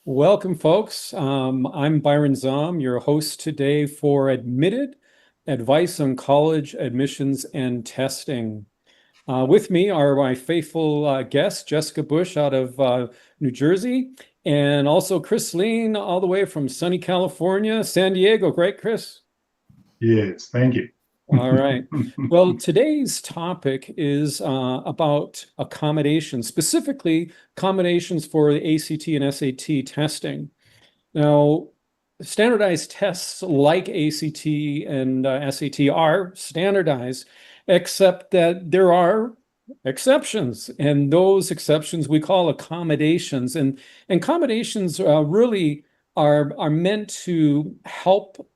Welcome, folks. I'm Byron Zahm, your host today for Admitted, Advice on College Admissions and Testing. With me are my faithful guests, Jessica Bush out of New Jersey, and also Chris Lien all the way from sunny California, San Diego. Great, Chris? Yes, thank you. All right. Well, today's topic is about accommodations, specifically accommodations for the ACT and SAT testing. Now, standardized tests like ACT and SAT are standardized, except that there are exceptions, and those exceptions we call accommodations. And accommodations really are meant to help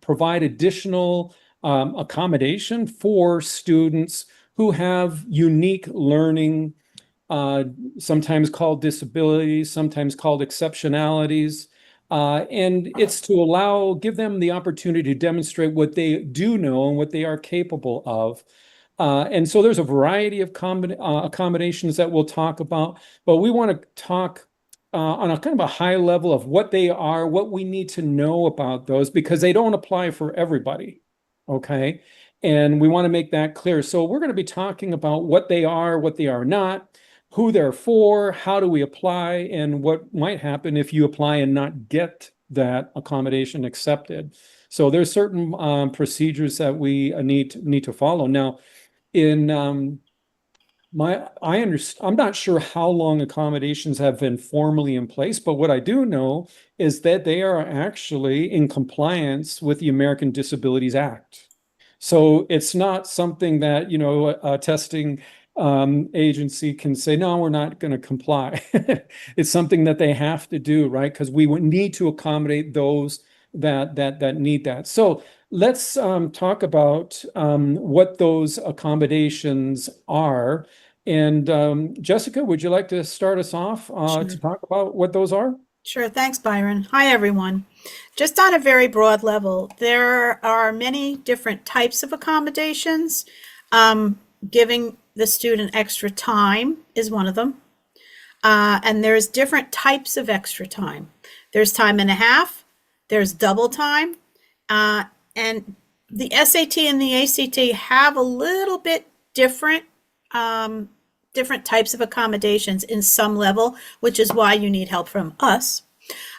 provide additional accommodation for students who have unique learning, uh, sometimes called disabilities, sometimes called exceptionalities. And it's to give them the opportunity to demonstrate what they do know and what they are capable of. And so there's a variety of accommodations that we'll talk about, but we want to talk on a kind of a high level of what they are, what we need to know about those, because they don't apply for everybody. Okay. And we want to make that clear. So we're going to be talking about what they are not, who they're for, how do we apply, and what might happen if you apply and not get that accommodation accepted. So there's certain procedures that we need to follow. Now, in I'm not sure how long accommodations have been formally in place, but what I do know is that they are actually in compliance with the American Disabilities Act. So it's not something that, a testing agency can say, no, we're not going to comply. It's something that they have to do, right? Because we would need to accommodate those that need that. So let's talk about what those accommodations are. And Jessica, would you like to start us off to Sure. talk about what those are? Sure. Thanks, Byron. Hi, everyone. Just on a very broad level, there are many different types of accommodations. Giving the student extra time is one of them. And there's different types of extra time. There's time and a half, there's double time, and the SAT and the ACT have a little bit different types of accommodations in some level, which is why you need help from us.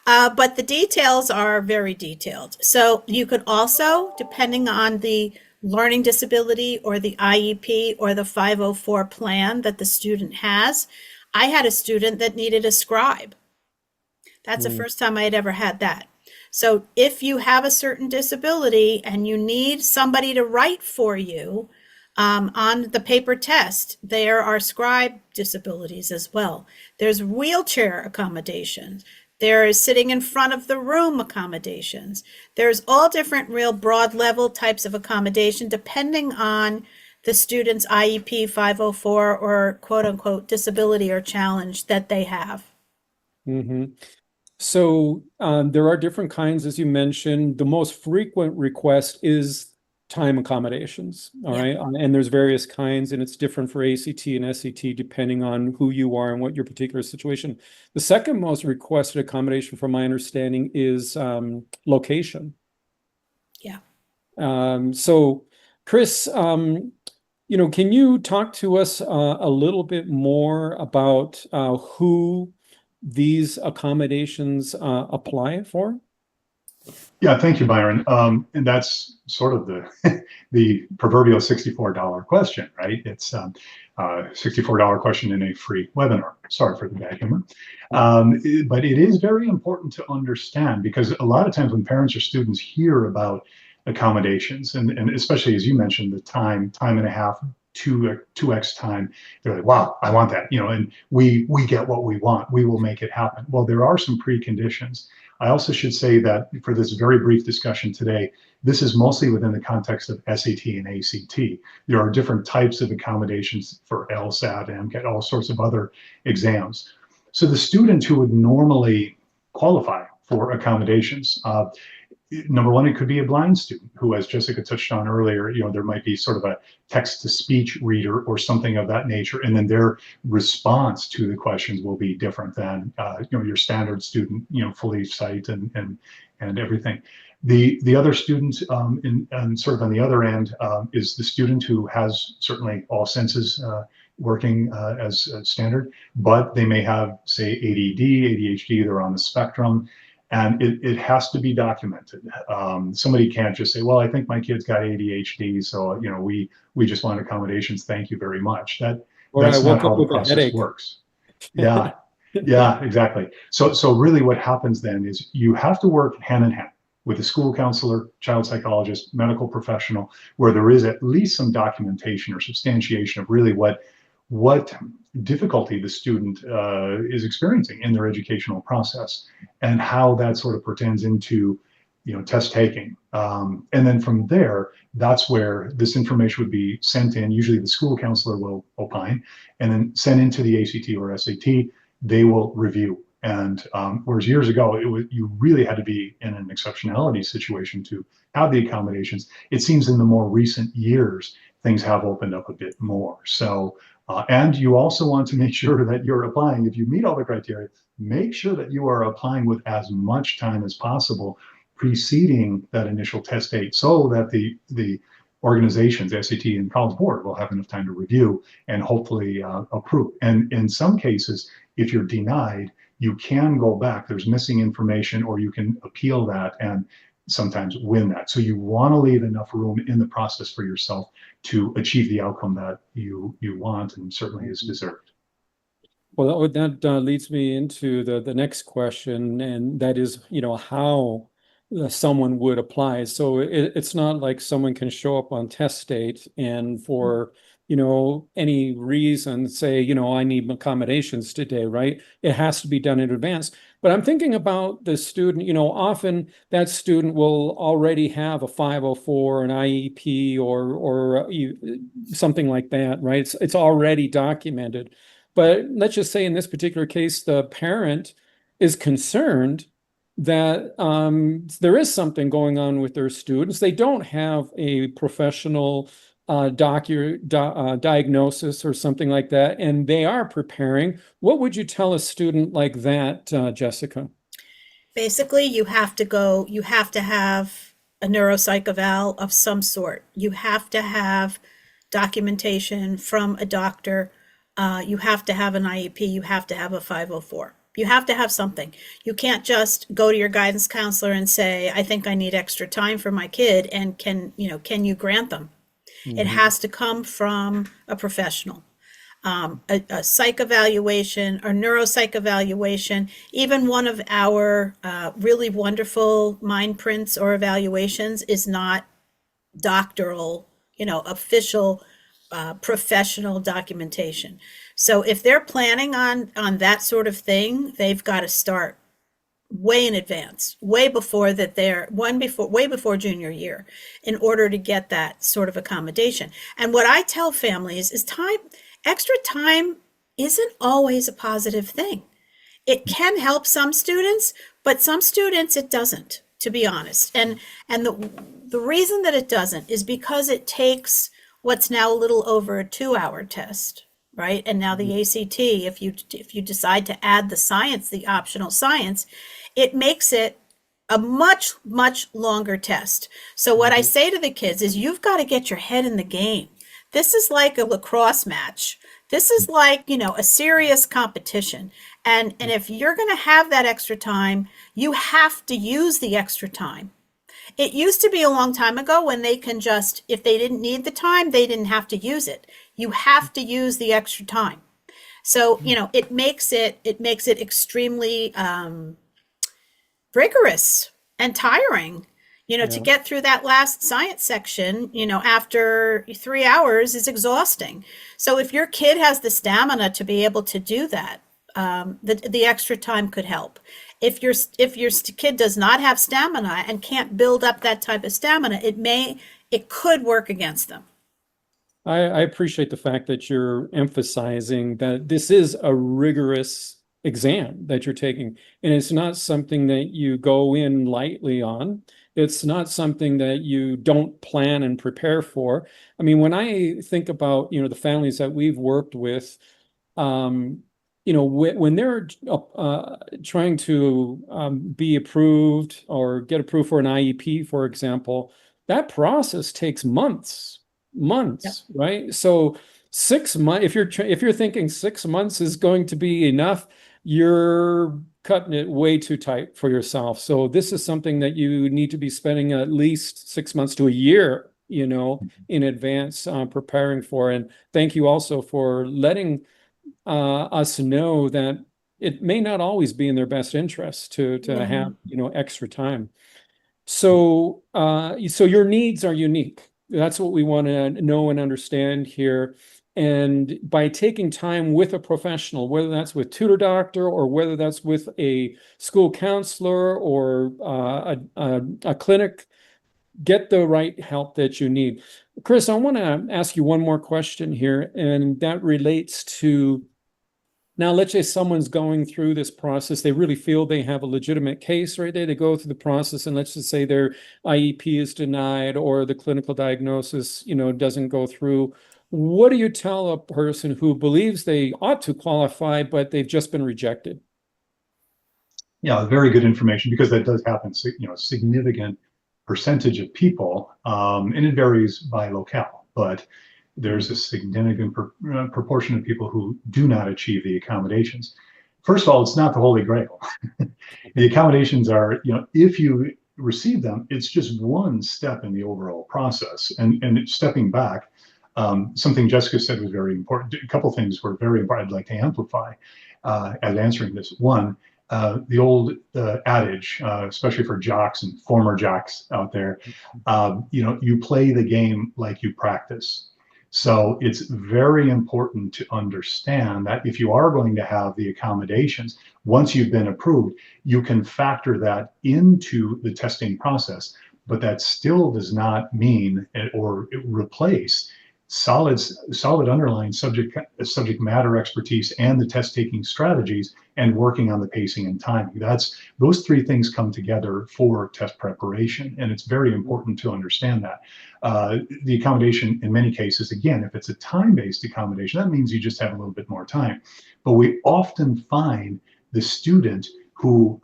But the details are very detailed. So you could also, depending on the learning disability or the IEP or the 504 plan that the student has, I had a student that needed a scribe. That's the first time I had ever had that. So if you have a certain disability and you need somebody to write for you, on the paper test, there are scribe disabilities as well. There's wheelchair accommodations. There is sitting in front of the room accommodations. There's all different real broad level types of accommodation depending on the student's IEP 504 or quote unquote disability or challenge that they have. Mm-hmm. So there are different kinds, as you mentioned. The most frequent request is time accommodations. All Yeah. right. And there's various kinds, and it's different for ACT and SAT depending on who you are and what your particular situation. The second most requested accommodation, from my understanding, is location. Yeah. So, Chris, can you talk to us a little bit more about who these accommodations apply for? Yeah, thank you, Byron. And that's sort of the the proverbial $64 question, right? It's $64 question in a free webinar. Sorry for the bad humor. But it is very important to understand, because a lot of times when parents or students hear about accommodations, and especially as you mentioned, the time and a half, 2x time, they're like, wow, I want that, and we get what we want. We will make it happen. Well, there are some preconditions. I also should say that for this very brief discussion today, this is mostly within the context of SAT and ACT. There are different types of accommodations for LSAT and MCAT, all sorts of other exams. So the student who would normally qualify for accommodations, number one, it could be a blind student who, as Jessica touched on earlier, there might be sort of a text-to-speech reader or something of that nature, and then their response to the questions will be different than your standard student, fully sight and everything. The other student, and sort of on the other end, is the student who has certainly all senses working as standard, but they may have, say, ADD, ADHD, they're on the spectrum, and it has to be documented. Somebody can't just say, well, I think my kid's got ADHD, so we just want accommodations, thank you very much. That's not how the process works. Yeah, yeah, exactly. So really what happens then is you have to work hand in hand with a school counselor, child psychologist, medical professional, where there is at least some documentation or substantiation of really what difficulty the student is experiencing in their educational process, and how that sort of pertains into test taking. And then from there, that's where this information would be sent in. Usually the school counselor will opine, and then sent into the ACT or SAT. They will review. And whereas years ago, you really had to be in an exceptionality situation to have the accommodations. It seems in the more recent years, things have opened up a bit more. So, and you also want to make sure that you're applying. If you meet all the criteria, make sure that you are applying with as much time as possible preceding that initial test date, so that the organizations, the SAT and College Board, will have enough time to review and hopefully approve. And in some cases, if you're denied, you can go back. There's missing information, or you can appeal that and sometimes win that. So you want to leave enough room in the process for yourself to achieve the outcome that you want and certainly is deserved. Well, that leads me into the next question, and that is, how someone would apply. So it's not like someone can show up on test date and for any reason say, I need accommodations today, right? It has to be done in advance. But I'm thinking about the student, often that student will already have a 504, an IEP, or something like that, right? It's already documented. But let's just say in this particular case, the parent is concerned that there is something going on with their students. They don't have a professional diagnosis or something like that, and they are preparing. What would you tell a student like that, Jessica? Basically, you have to have a neuropsych eval of some sort. You have to have documentation from a doctor. You have to have an IEP. You have to have a 504. You have to have something. You can't just go to your guidance counselor and say, I think I need extra time for my kid, and can you grant them? Mm-hmm. It has to come from a professional. A psych evaluation or neuropsych evaluation, even one of our really wonderful mind prints or evaluations is not doctoral, official professional documentation. So if they're planning on that sort of thing, they've got to start way in advance, way before junior year, in order to get that sort of accommodation. And what I tell families is extra time isn't always a positive thing. It can help some students, but some students it doesn't, to be honest. And the reason that it doesn't is because it takes what's now a little over a 2-hour test, right? And now the ACT, if you decide to add the optional science, it makes it a much, much longer test. So what I say to the kids is, you've got to get your head in the game. This is like a lacrosse match. This is like, a serious competition. And if you're going to have that extra time, you have to use the extra time. It used to be a long time ago when they can just, if they didn't need the time, they didn't have to use it. You have to use the extra time. So, it makes it extremely rigorous and tiring, to get through that last science section, after 3 hours is exhausting. So if your kid has the stamina to be able to do that, the extra time could help. If your kid does not have stamina and can't build up that type of stamina, it could work against them. I appreciate the fact that you're emphasizing that this is a rigorous exam that you're taking, and it's not something that you go in lightly on. It's not something that you don't plan and prepare for. I mean, when I think about, the families that we've worked with, when they're trying to be approved or get approved for an IEP, for example, that process takes months, Yep. right? So 6 months, if you're thinking 6 months is going to be enough, you're cutting it way too tight for yourself. So this is something that you need to be spending at least 6 months to a year, in advance preparing for. And thank you also for letting us know that it may not always be in their best interest to Yeah. have, extra time. So, so your needs are unique. That's what we want to know and understand here. And by taking time with a professional, whether that's with Tutor Doctor or whether that's with a school counselor or a clinic, get the right help that you need. Chris, I want to ask you one more question here, and that relates to, now, let's say someone's going through this process. They really feel they have a legitimate case right there. They go through the process, and let's just say their IEP is denied or the clinical diagnosis, doesn't go through. What do you tell a person who believes they ought to qualify, but they've just been rejected? Yeah, very good information, because that does happen. A significant percentage of people, and it varies by locale, but there's a significant proportion of people who do not achieve the accommodations. First of all, it's not the Holy Grail. The accommodations are, if you receive them, it's just one step in the overall process. And stepping back, something Jessica said was very important. A couple things were very important I'd like to amplify as answering this. One, the old adage, especially for jocks and former jocks out there, you play the game like you practice. So it's very important to understand that if you are going to have the accommodations, once you've been approved, you can factor that into the testing process, but that still does not mean or replace solid underlying subject matter expertise and the test taking strategies and working on the pacing and timing. Those three things come together for test preparation, and it's very important to understand that. The accommodation in many cases, again, if it's a time-based accommodation, that means you just have a little bit more time. But we often find the student who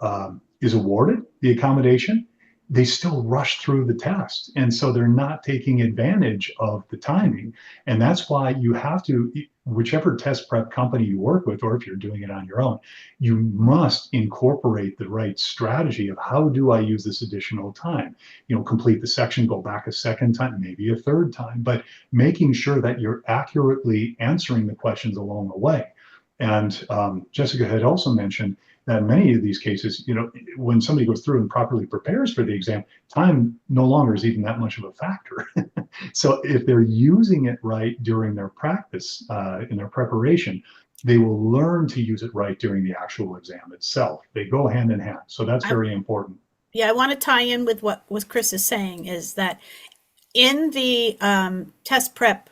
is awarded the accommodation, they still rush through the test. And so they're not taking advantage of the timing. And that's why you have to, whichever test prep company you work with, or if you're doing it on your own, you must incorporate the right strategy of how do I use this additional time? Complete the section, go back a second time, maybe a third time, but making sure that you're accurately answering the questions along the way. And Jessica had also mentioned that in many of these cases, when somebody goes through and properly prepares for the exam, time no longer is even that much of a factor. So if they're using it right during their practice, in their preparation, they will learn to use it right during the actual exam itself. They go hand in hand. So that's very important. Yeah, I want to tie in with what Chris is saying, is that in the test prep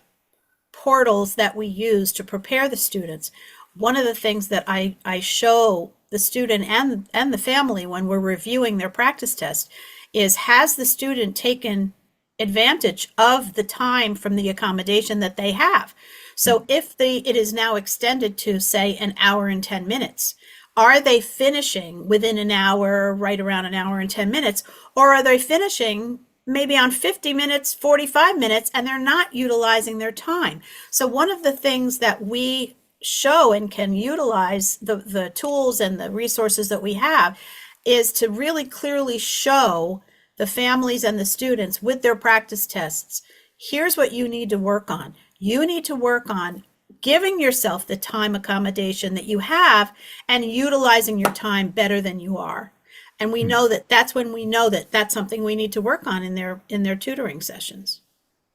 portals that we use to prepare the students, one of the things that I show the student and the family when we're reviewing their practice test is, has the student taken advantage of the time from the accommodation that they have? So if it is now extended to, say, an hour and 10 minutes, are they finishing within an hour, right around an hour and 10 minutes, or are they finishing maybe on 50 minutes, 45 minutes, and they're not utilizing their time? So one of the things that we show and can utilize, the tools and the resources that we have, is to really clearly show the families and the students with their practice tests, here's what you need to work on. You need to work on giving yourself the time accommodation that you have and utilizing your time better than you are. And we know that that's when we know that that's something we need to work on in their tutoring sessions.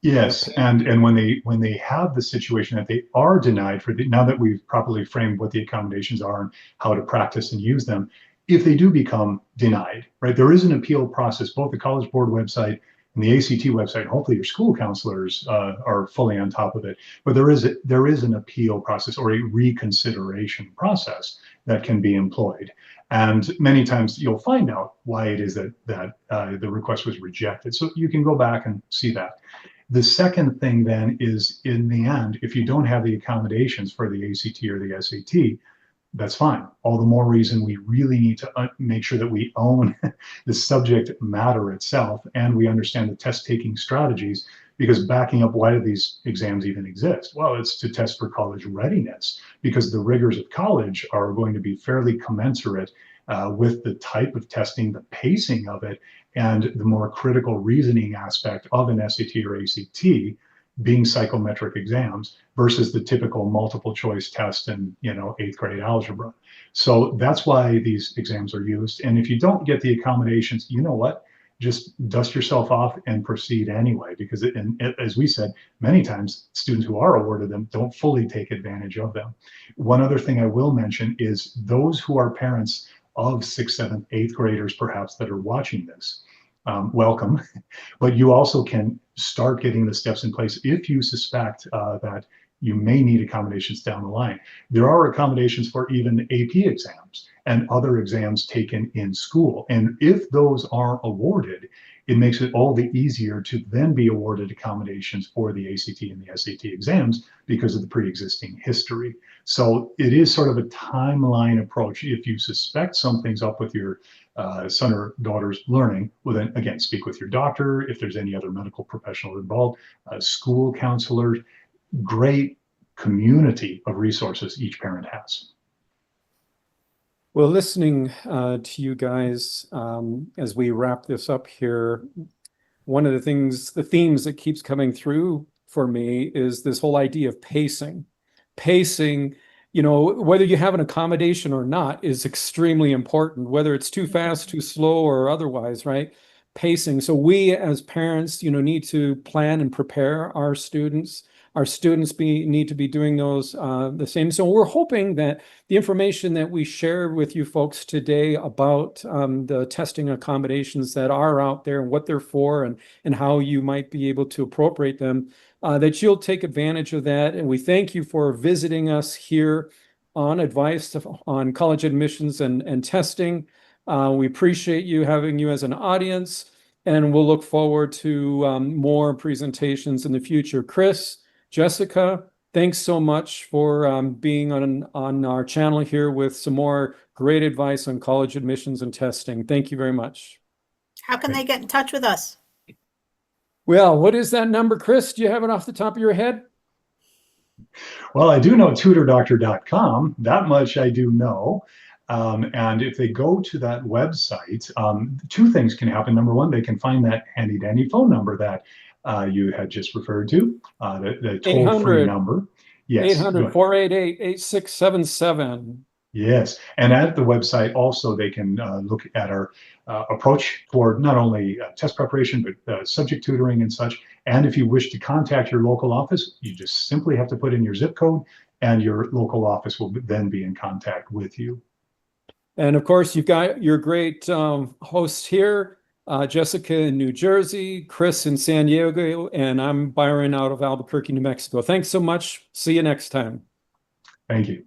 Yes, and when they have the situation that they are denied now that we've properly framed what the accommodations are and how to practice and use them, if they do become denied, right, there is an appeal process. Both the College Board website And the ACT website, hopefully your school counselors are fully on top of it. But there is an appeal process or a reconsideration process that can be employed. And many times you'll find out why it is that the request was rejected. So you can go back and see that. The second thing then is, in the end, if you don't have the accommodations for the ACT or the SAT, that's fine. All the more reason we really need to make sure that we own the subject matter itself and we understand the test taking strategies, because backing up, why do these exams even exist? Well, it's to test for college readiness, because the rigors of college are going to be fairly commensurate with the type of testing, the pacing of it, and the more critical reasoning aspect of an SAT or ACT being psychometric exams versus the typical multiple choice test in, 8th grade algebra. So that's why these exams are used. And if you don't get the accommodations, you know what? Just dust yourself off and proceed anyway, because as we said, many times students who are awarded them don't fully take advantage of them. One other thing I will mention is those who are parents of 6th, 7th, 8th graders perhaps that are watching this, welcome. But you also can start getting the steps in place if you suspect that you may need accommodations down the line. There are accommodations for even AP exams and other exams taken in school. And if those are awarded, it makes it all the easier to then be awarded accommodations for the ACT and the SAT exams because of the pre-existing history. So it is sort of a timeline approach. If you suspect something's up with your son or daughter's learning, well, then again, speak with your doctor. If there's any other medical professional involved, school counselors, great community of resources each parent has. Well, listening to you guys as we wrap this up here, one of the themes that keeps coming through for me is this whole idea of pacing. Pacing, whether you have an accommodation or not is extremely important, whether it's too fast, too slow, or otherwise, right? Pacing. So we as parents, need to plan and prepare our students. Our students need to be doing those the same. So we're hoping that the information that we share with you folks today about the testing accommodations that are out there and what they're for and how you might be able to appropriate them, that you'll take advantage of that. And we thank you for visiting us here on Advice on College Admissions and Testing. We appreciate you having you as an audience, and we'll look forward to more presentations in the future. Chris, Jessica, thanks so much for being on our channel here with some more great advice on college admissions and testing. Thank you very much. How can they get in touch with us? Well, what is that number, Chris? Do you have it off the top of your head? Well, I do know tutordoctor.com. That much I do know. And if they go to that website, two things can happen. Number one, they can find that handy dandy phone number that you had just referred to, the toll-free number. Yes. 800-488-8677. Yes. And at the website also, they can look at our approach for not only test preparation, but subject tutoring and such. And if you wish to contact your local office, you just simply have to put in your zip code and your local office will then be in contact with you. And of course, you've got your great hosts here, Jessica in New Jersey, Chris in San Diego, and I'm Byron out of Albuquerque, New Mexico. Thanks so much. See you next time. Thank you.